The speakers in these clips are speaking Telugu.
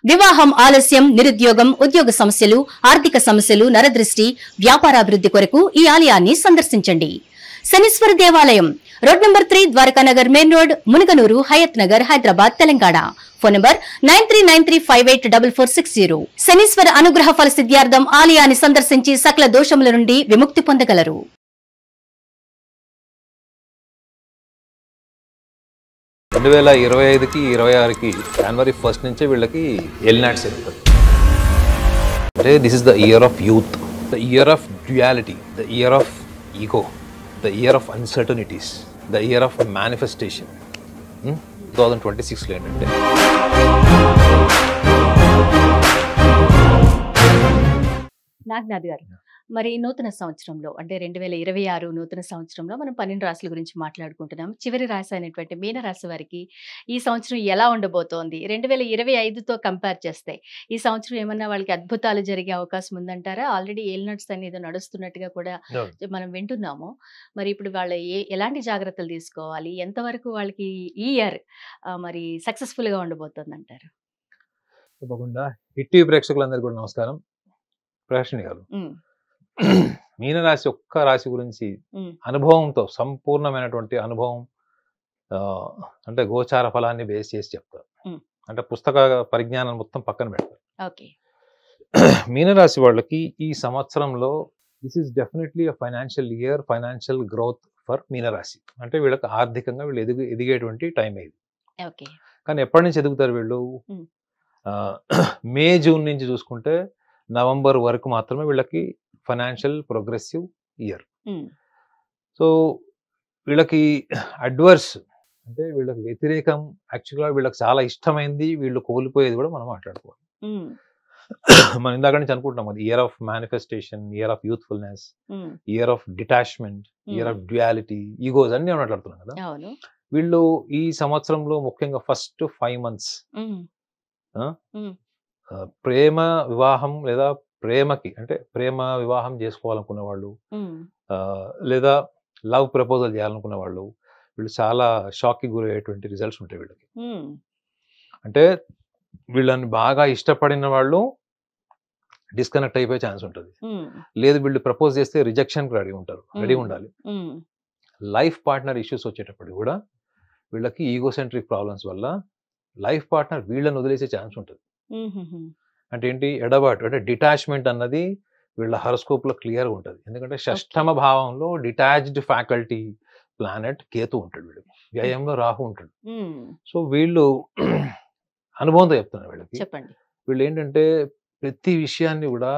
వివాహం ఆలస్యం, నిరుద్యోగం, ఉద్యోగ సమస్యలు, ఆర్థిక సమస్యలు, నరదృష్టి, వ్యాపారాభివృద్ధి కొరకు ఈ ఆలయాన్ని సందర్శించండి. శనీశ్వర దేవాలయం road number 3, Dwarakanagar main road, Munaganur, Hayat Nagar, Hyderabad, Telangana. Phone number 9393584460. Shanishwara అనుగ్రహ ఫల సిద్ధ్యార్థం ఆలయాన్ని సందర్శించి సకల దోషముల నుండి విముక్తి పొందగలరు. 2025కి 26కి జనవరి 1 నుంచే వీళ్ళకి ఎల్నాట్స్ జరుగుతుంది. అంటే this is the year of youth, the year of duality, the year of ego, the year of uncertainties, the year of manifestation. 2026లో ఏంటంటే నాగనాథ్ గారు, మరి నూతన సంవత్సరంలో అంటే 2026 నూతన సంవత్సరంలో మనం 12 రాశుల గురించి మాట్లాడుకుంటున్నాం. చివరి రాశి అయినటువంటి మీనరాశి వారికి ఈ సంవత్సరం ఎలా ఉండబోతోంది? 2025తో కంపేర్ చేస్తే ఈ సంవత్సరం ఏమన్నా వాళ్ళకి అద్భుతాలు జరిగే అవకాశం ఉందంటారా? ఆల్రెడీ ఏలినట్స్ అనేది నడుస్తున్నట్టుగా కూడా మనం వింటున్నాము. మరి ఇప్పుడు వాళ్ళు ఎలాంటి జాగ్రత్తలు తీసుకోవాలి? ఎంతవరకు వాళ్ళకి ఈ ఇయర్ మరి సక్సెస్ఫుల్ గా ఉండబోతోంది అంటారు? తప్పకుండా. హిట్ ప్రేక్షకులందరికీ కూడా నమస్కారం. ప్రకాషిణి గారు, మీనరాశి ఒక్క రాశి గురించి అనుభవంతో, సంపూర్ణమైనటువంటి అనుభవం, అంటే గోచార ఫలాన్ని బేస్ చేసి చెప్తారు. అంటే పుస్తక పరిజ్ఞానం మొత్తం పక్కన పెడతారు. మీనరాశి వాళ్ళకి ఈ సంవత్సరంలో this is definitely a financial year, financial growth for మీనరాశి. అంటే వీళ్ళకి ఆర్థికంగా వీళ్ళు ఎదిగేటువంటి టైం ఇది. కానీ ఎప్పటి నుంచి ఎదుగుతారు వీళ్ళు? మే, జూన్ నుంచి చూసుకుంటే నవంబర్ వరకు మాత్రమే వీళ్ళకి ఫైనాన్షియల్ ప్రోగ్రెసివ్ ఇయర్. సో వీళ్ళకి అడ్వర్స్ అంటే వీళ్ళకి వ్యతిరేకం, యాక్చువల్గా వీళ్ళకి చాలా ఇష్టమైంది వీళ్ళు కోల్పోయేది కూడా మనం మాట్లాడుకోవాలి. మనం ఇందాక నుంచి అనుకుంటున్నాం అది year of manifestation, year of youthfulness, year of detachment, year of duality, egos అన్ని మాట్లాడుతున్నాం కదా. వీళ్ళు ఈ సంవత్సరంలో ముఖ్యంగా ఫస్ట్ 5 months ప్రేమ వివాహం లేదా ప్రేమకి అంటే ప్రేమ వివాహం చేసుకోవాలనుకున్న వాళ్ళు, లేదా లవ్ ప్రపోజల్ చేయాలనుకున్న వాళ్ళు, వీళ్ళు చాలా షాక్కి గురయ్యేటువంటి రిజల్ట్స్ ఉంటాయి వీళ్ళకి. అంటే వీళ్ళని బాగా ఇష్టపడిన వాళ్ళు డిస్కనెక్ట్ అయిపోయే ఛాన్స్ ఉంటుంది. లేదు వీళ్ళు ప్రపోజ్ చేస్తే రిజెక్షన్కి రెడీ ఉండాలి. లైఫ్ పార్ట్నర్ ఇష్యూస్ వచ్చేటప్పుడు కూడా వీళ్ళకి ఈగోసెంట్రిక్ ప్రాబ్లమ్స్ వల్ల లైఫ్ పార్ట్నర్ వీళ్ళని వదిలేసే ఛాన్స్ ఉంటుంది. అంటే ఏంటి? ఎడబాటు అంటే డిటాచ్మెంట్ అన్నది వీళ్ళ హరోస్కోప్ లో క్లియర్గా ఉంటుంది. ఎందుకంటే షష్టమ భావంలో డిటాచ్డ్ ఫ్యాకల్టీ ప్లానెట్ కేతు ఉంటాడు, వీళ్ళకి వ్యయంలో రాహు ఉంటాడు. సో వీళ్ళు అనుభవంతో చెప్తున్నారు వీళ్ళకి. వీళ్ళు ఏంటంటే ప్రతి విషయాన్ని కూడా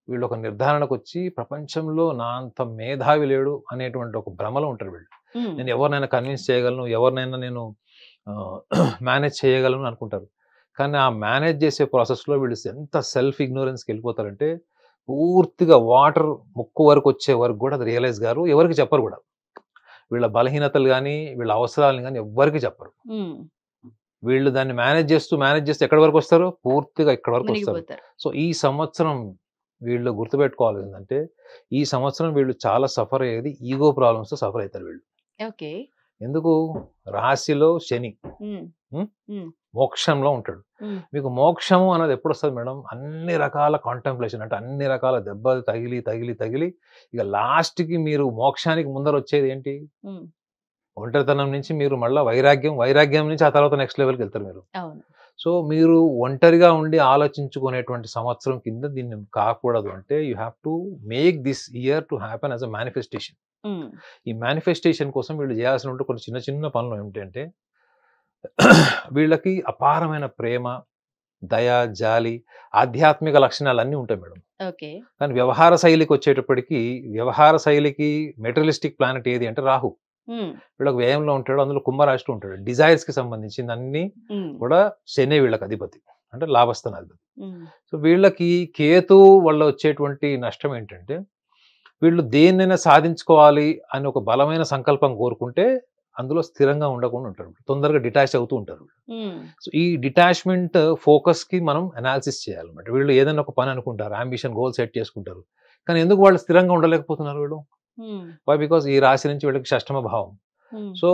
వీళ్ళు ఒక నిర్ధారణకు వచ్చి ప్రపంచంలో నా అంత మేధావి లేడు అనేటువంటి ఒక భ్రమలో ఉంటారు వీళ్ళు. నేను ఎవరినైనా కన్విన్స్ చేయగలను, ఎవరినైనా నేను మేనేజ్ చేయగలను అనుకుంటారు. కానీ ఆ మేనేజ్ చేసే ప్రాసెస్లో వీళ్ళు ఎంత సెల్ఫ్ ఇగ్నోరెన్స్కి వెళ్ళిపోతారంటే పూర్తిగా వాటర్ ముక్కు వరకు వచ్చే వరకు కూడా అది రియలైజ్ గారు, ఎవరికి చెప్పరు కూడా. వీళ్ళ బలహీనతలు కానీ వీళ్ళ అవసరాలను కానీ ఎవరికి చెప్పరు. వీళ్ళు దాన్ని మేనేజ్ చేస్తూ ఎక్కడి వరకు వస్తారు? పూర్తిగా ఇక్కడ వరకు వస్తారు. సో ఈ సంవత్సరం వీళ్ళు గుర్తుపెట్టుకోవాలి ఏంటంటే ఈ సంవత్సరం వీళ్ళు చాలా సఫర్ అయ్యేది ఈగో ప్రాబ్లమ్స్ సఫర్ అవుతారు వీళ్ళు. ఎందుకు? రాశిలో శని మోక్షంలో ఉంటాడు. మీకు మోక్షము అన్నది ఎప్పుడు వస్తుంది మేడం? అన్ని రకాల కాంటెంప్లేషన్, అంటే అన్ని రకాల దెబ్బలు తగిలి ఇక లాస్ట్కి మీరు మోక్షానికి ముందర వచ్చేది ఏంటి? ఒంటరితనం నుంచి మీరు మళ్ళీ వైరాగ్యం నుంచి ఆ తర్వాత నెక్స్ట్ లెవెల్కి వెళ్తారు మీరు. సో మీరు ఒంటరిగా ఉండి ఆలోచించుకునేటువంటి సంవత్సరం కింద దీన్ని కాకూడదు. అంటే you have to make this year to happen as a manifestation. ఈ మేనిఫెస్టేషన్ కోసం వీళ్ళు చేయాల్సిన కొన్ని చిన్న పనులు ఏమిటంటే వీళ్ళకి అపారమైన ప్రేమ, దయ, జాలి, ఆధ్యాత్మిక లక్షణాలు అన్నీ ఉంటాయి మేడం. కానీ వ్యవహార శైలికి వచ్చేటప్పటికి వ్యవహార శైలికి మెటీరియలిస్టిక్ ప్లానెట్ ఏది అంటే రాహు. వీళ్ళకి వ్యయంలో ఉంటాడు, అందులో కుంభరాశిలో ఉంటాడు. డిజైర్స్ కి సంబంధించింది అన్ని కూడా శని వీళ్ళకి అధిపతి, అంటే లాభస్థాన అధిపతి. సో వీళ్ళకి కేతు వల్ల వచ్చేటువంటి నష్టం ఏంటంటే వీళ్ళు దేన్నైనా సాధించుకోవాలి అని ఒక బలమైన సంకల్పం కోరుకుంటే అందులో స్థిరంగా ఉండకుండా ఉంటారు, తొందరగా డిటాచ్ అవుతూ ఉంటారు. సో ఈ డిటాచ్మెంట్ ఫోకస్ కి మనం అనాలిసిస్ చేయాలన్నమాట. వీళ్ళు ఏదైనా ఒక పని అనుకుంటారు, అంబిషన్, గోల్ సెట్ చేసుకుంటారు, కానీ ఎందుకు వాళ్ళు స్థిరంగా ఉండలేకపోతున్నారు వీళ్ళు? వై? బికాస్ ఈ రాశి నుంచి వీళ్ళకి షష్టమ భావం. సో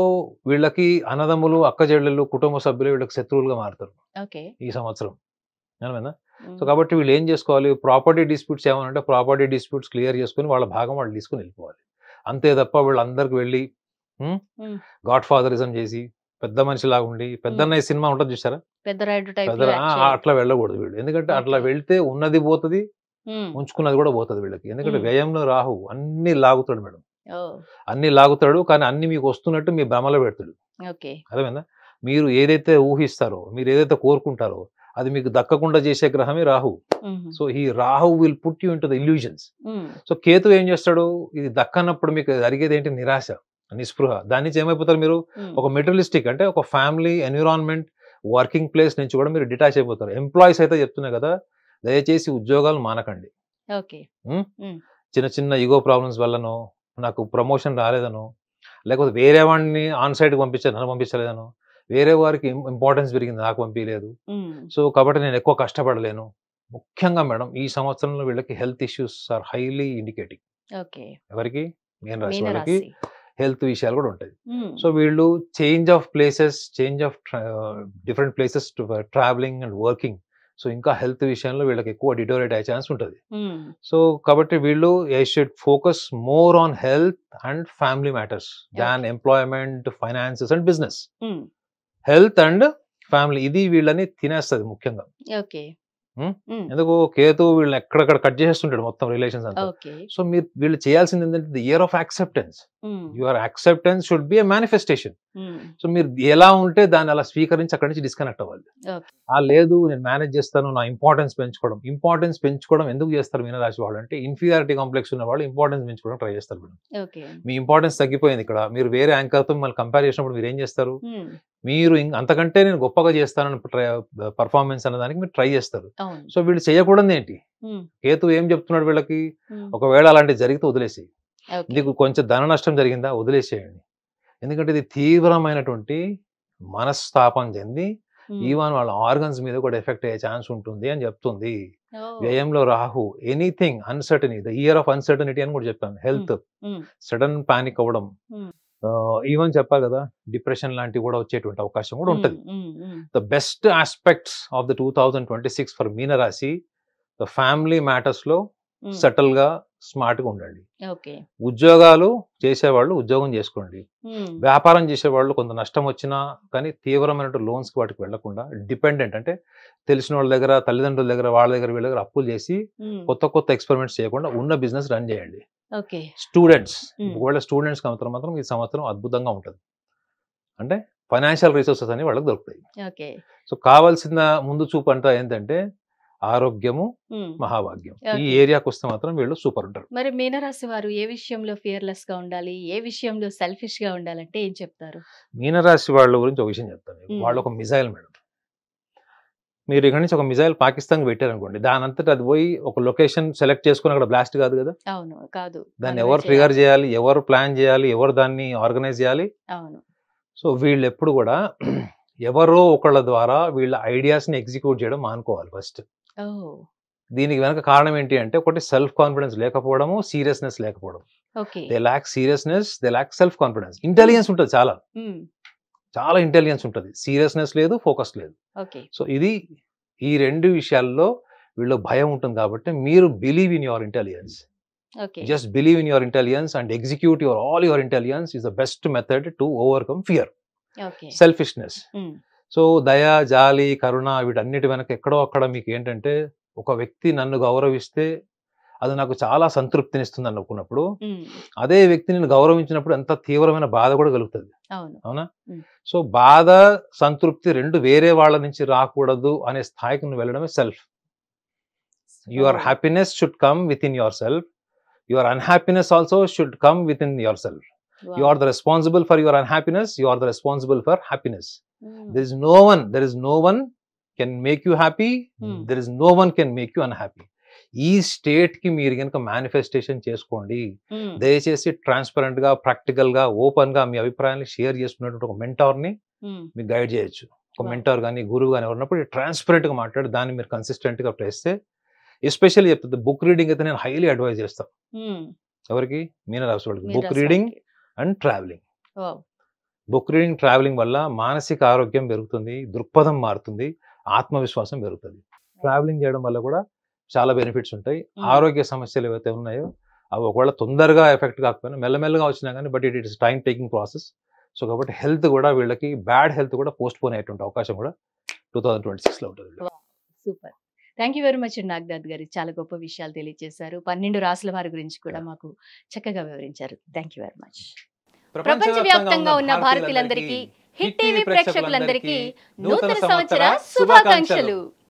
వీళ్ళకి అన్నదమ్ములు, అక్క చెల్లెళ్ళు, కుటుంబ సభ్యులు వీళ్ళకి శత్రువులుగా మారుతారు ఈ సంవత్సరం. అర్థమైందా? సో ఉమ్, కాబట్టి వీళ్ళు ఏం చేసుకోవాలి, ప్రాపర్టీ డిస్ప్యూట్స్ ఏమైనా ఉంటే ప్రాపర్టీ డిస్ప్యూట్స్ క్లియర్ చేసుకొని వాళ్ళ భాగం వాళ్ళు తీసుకొని వెళ్ళిపోవాలి. అంతే తప్ప వీళ్ళందరికి వెళ్ళి ఉమ్, గాడ్ ఫాదరిజం చేసి పెద్ద మనిషిలాగా ఉండి, పెద్దన్నయ్య సినిమా ఉంటుంది చూసారా, పెద్ద రైడ్ టైప్ పెద్ద లో యాక్ట్ అట్లా వెళ్ళకూడదు వీళ్ళు. ఎందుకంటే అట్లా ఓకే. వెళ్తే ఉన్నది పోతుంది, ఉంచుకున్నది కూడా పోతుంది వీళ్ళకి. ఎందుకంటే వ్యయంలో రాహు అన్ని లాగుతాడు మేడం, ఓ అన్ని లాగుతాడు. కానీ అన్ని మీకు వస్తున్నట్టు మీ భ్రమలో పెడతాడు. ఓకే. అర్థమైందా? మీరు ఏదైతే ఊహిస్తారో, మీరు ఏదైతే కోరుకుంటారో అది మీకు దక్కకుండా చేసే గ్రహమే రాహు. సో ఈ Rahu will put you into the illusions. So Ketu ఏం చేస్తాడు, ఇది దక్కనప్పుడు మీకు జరిగేది ఏంటి, నిరాశ, నిస్పృహ. దాని నుంచి ఏమైపోతారు మీరు, ఒక మెటీరియలిస్టిక్ అంటే ఒక ఫ్యామిలీ ఎన్విరాన్మెంట్, వర్కింగ్ ప్లేస్ నుంచి కూడా మీరు డిటాచ్ అయిపోతారు. ఎంప్లాయీస్ అయితే చెప్తున్నా కదా, దయచేసి ఉద్యోగాలు మానకండి. ఓకే. చిన్న చిన్న ఈగో ప్రాబ్లమ్స్ వల్లనో, నాకు ప్రమోషన్ రాలేదనో, లేకపోతే వేరే వాడిని ఆన్ సైడ్కి పంపించారు నన్ను పంపించలేదనో, వేరే వారికి ఇంపార్టెన్స్ పెరిగింది నాకు పంపించలేదు, సో కాబట్టి నేను ఎక్కువ కష్టపడలేను. ముఖ్యంగా మేడం ఈ సంవత్సరంలో వీళ్ళకి health issues are highly indicating. Okay. ఎవరికి, మీన రాశి వాళ్ళకి మీనరాశి. హెల్త్ విషయాలు కూడా ఉంటాయి. సో వీళ్ళు change of places, change of different places to travelling and working. So ఇంకా హెల్త్ విషయంలో వీళ్ళకి ఎక్కువ డిటోరేట్ అయ్యే ఛాన్స్ ఉంటుంది. సో కాబట్టి వీళ్ళు I should focus more on health and family matters than employment, finances and business. Health and family ఇది వీళ్ళని తినేస్తుంది ముఖ్యంగా. ఓకే. ఎందుకు, కేతు వీళ్ళని ఎక్కడెక్కడ కట్ చేస్తుంటాడు మొత్తం రిలేషన్స్ అంతా. ఓకే. సో మీరు వీళ్ళు చేయాల్సింది ఏంటంటే the year of acceptance. Your acceptance should be a manifestation. So మీరు ఎలా ఉంటే దాన్ని అలా స్వీకరించి అక్కడి నుంచి డిస్కనెక్ట్ అవ్వాలి. ఓకే. లేదు నేను మేనేజ్ చేస్తాను, నా ఇంపార్టెన్స్ పెంచుకోవడం ఎందుకు చేస్తారు మీనరాశి వాళ్ళు అంటే, ఇన్ఫీరియారిటీ కాంప్లెక్స్ ఉన్న వాళ్ళు ఇంపార్టెన్స్ పెంచుకోవడం ట్రై చేస్తారు మేడం. ఓకే. మీ ఇంపార్టెన్స్ తగ్గిపోయింది ఇక్కడ, మీరు వేరే యాంకర్తో మళ్ళీ కంపేర్ చేసినప్పుడు మీరు ఏం చేస్తారు, మీరు అంతకంటే నేను గొప్పగా చేస్తానని పర్ఫార్మెన్స్ అన్నదానికి మీరు ట్రై చేస్తారు. అవును. సో వీళ్ళు చేయకూడదు ఏంటి, కేతు ఏం చెప్తున్నాడు వీళ్ళకి, ఒకవేళ అలాంటివి జరిగితే వదిలేసి, ఓకే. నీకు కొంచెం ధన నష్టం జరిగిందా వదిలేసేయండి. ఎందుకంటే ఇది తీవ్రమైనటువంటి మనస్తాపం చెంది ఈవెన్ వాళ్ళ ఆర్గన్స్ మీద కూడా ఎఫెక్ట్ అయ్యే ఛాన్స్ ఉంటుంది అని చెప్తుంది. వ్యయంలో Rahu, anything uncertainty, the year of uncertainty అని కూడా చెప్పాను. హెల్త్ సడన్ పానిక్ అవ్వడం, ఈవెన్ చెప్పాలి కదా డిప్రెషన్ లాంటివి కూడా వచ్చేటువంటి అవకాశం కూడా ఉంటుంది. The best aspects of the 2026 for మీనరాశి, ద ఫ్యామిలీ మ్యాటర్స్ లో సెటిల్ గా స్మార్ట్ గా ఉండండి. ఓకే. ఉద్యోగాలు చేసేవాళ్ళు ఉద్యోగం చేసుకోండి. వ్యాపారం చేసేవాళ్ళు కొంత నష్టం వచ్చినా కానీ తీవ్రమైన లోన్స్ కి వాటికి వెళ్లకుండా, డిపెండెంట్ అంటే తెలిసిన వాళ్ళ దగ్గర, తల్లిదండ్రుల దగ్గర, వాళ్ళ దగ్గర, వీళ్ళ దగ్గర అప్పులు చేసి కొత్త ఎక్స్పెరిమెంట్స్ చేయకుండా ఉన్న బిజినెస్ రన్ చేయండి. ఓకే. స్టూడెంట్స్, ఒకవేళ స్టూడెంట్స్ మాత్రం ఈ సంవత్సరం అద్భుతంగా ఉంటుంది. అంటే ఫైనాన్షియల్ రిసోర్సెస్ అని వాళ్ళకి దొరుకుతాయి. ఓకే. సో కావాల్సిన ముందు చూపు అంతా ఏంటంటే ఆరోగ్యము, మహాభాగ్యం. ఈ ఏరియాకి వస్తే మాత్రం వీళ్ళు సూపర్ ఉంటారు. మరి మీనరాశి వారు ఏ విషయంలో ఫియర్లెస్ గా ఉండాలి, ఏ విషయంలో సెల్ఫిష్ గా ఉండాలంటే ఏం చెప్తారు? మీనరాశి వాళ్ళ గురించి ఒక విషయం చెప్తాను. వాళ్ళు ఒక మిజైల్ మేడం. మీరు ఇక్కడ నుంచి ఒక మిజైల్ పాకిస్తాన్ పెట్టారనుకోండి, దాని అంతటా అది పోయి ఒక లొకేషన్ సెలెక్ట్ చేసుకుని అక్కడ బ్లాస్ట్ కాదు కదా. అవును, కాదు. దాన్ని ఎవరు ట్రిగర్ చేయాలి, ఎవరు ప్లాన్ చేయాలి, ఎవరు దాన్ని ఆర్గనైజ్ చేయాలి. అవును. సో వీళ్ళు ఎప్పుడు కూడా ఎవరో ఒకళ్ళ ద్వారా వీళ్ళ ఐడియాస్ ని ఎగ్జిక్యూట్ చేయడం మానుకోవాలి ఫస్ట్. దీనికి వెనక కారణం ఏంటి అంటే, ఒకటి సెల్ఫ్ కాన్ఫిడెన్స్ లేకపోవడము, సీరియస్నెస్ లేకపోవడం. They lakh seriousness, they lakh self confidence. Intelligence ఉంటుంది, చాలా ఇంటెలిజెన్స్ ఉంటుంది, సీరియస్నెస్ లేదు, ఫోకస్ లేదు. సో ఈ రెండు విషయాల్లో వీళ్ళు భయం ఉంటుంది. కాబట్టి మీరు believe in your intelligence. Just believe in your intelligence and execute all your intelligence is the best method to overcome fear, selfishness. So దయ, జాలి, కరుణ వీటన్నిటి వెనక ఎక్కడో అక్కడ మీకు ఏంటంటే, ఒక వ్యక్తి నన్ను గౌరవిస్తే అది నాకు చాలా సంతృప్తినిస్తుంది అనుకున్నప్పుడు, అదే వ్యక్తి నేను గౌరవించినప్పుడు ఎంత తీవ్రమైన బాధ కూడా కలుగుతుంది. అవునా? సో బాధ, సంతృప్తి రెండు వేరే వాళ్ళ నుంచి రాకూడదు అనే స్థాయికి నువ్వు వెళ్ళడమే self. Your happiness should come with in your self, your unhappiness also should come with in your self. You are the responsible for your unhappiness, you are the responsible for happiness. There is no one can make you happy, there is no one can make you unhappy. ఈ స్టేట్ కి మీరు కనుక మేనిఫెస్టేషన్ చేసుకోండి. దయచేసి ట్రాన్స్పరెంట్ గా, ప్రాక్టికల్ గా, ఓపెన్ గా మీ అభిప్రాయాన్ని షేర్ చేసుకున్నటువంటి ఒక మెంటార్ ని మీకు గైడ్ చేయొచ్చు. ఒక మెంటార్ కానీ, గురువు కానీ ఎవరున్నప్పుడు ట్రాన్స్పరెంట్ గా మాట్లాడి దాన్ని మీరు కన్సిస్టెంట్ గా చేస్తే, ఎస్పెషల్లీ చెప్తుంది బుక్ రీడింగ్ అయితే నేను హైలీ అడ్వైజ్ చేస్తాను. ఎవరికి? మీనరాశి వాళ్ళకి. Book reading and travelling. Book reading, travelling వల్ల మానసిక ఆరోగ్యం పెరుగుతుంది, దృక్పథం మారుతుంది, ఆత్మవిశ్వాసం పెరుగుతుంది. ట్రావెలింగ్ చేయడం వల్ల కూడా చాలా బెనిఫిట్స్ ఉంటాయి. Mm. ఆరోగ్య సమస్యలు ఏవైతే ఉన్నాయో అవి ఒకవేళ తొందరగా ఎఫెక్ట్ కాకపోయినా మెల్లమెల్లగా వచ్చినా కానీ but it is time taking process. So కాబట్టి హెల్త్ కూడా వీళ్ళకి బ్యాడ్ హెల్త్ కూడా పోస్ట్ పోన్ అయ్యేటువంటి అవకాశం కూడా 2026లో ఉంటుంది. Super. Thank you very much Naganath గారు. చాలా గొప్ప విషయాలు తెలియజేశారు. 12 రాసుల వారి గురించి కూడా మాకు చక్కగా వివరించారు. Thank you very much. ప్రపంచవ్యాప్తంగా ఉన్న భారతీయులందరికీ, హిట్ టీవీ ప్రేక్షకులందరికీ నూతన సంవత్సర శుభాకాంక్షలు.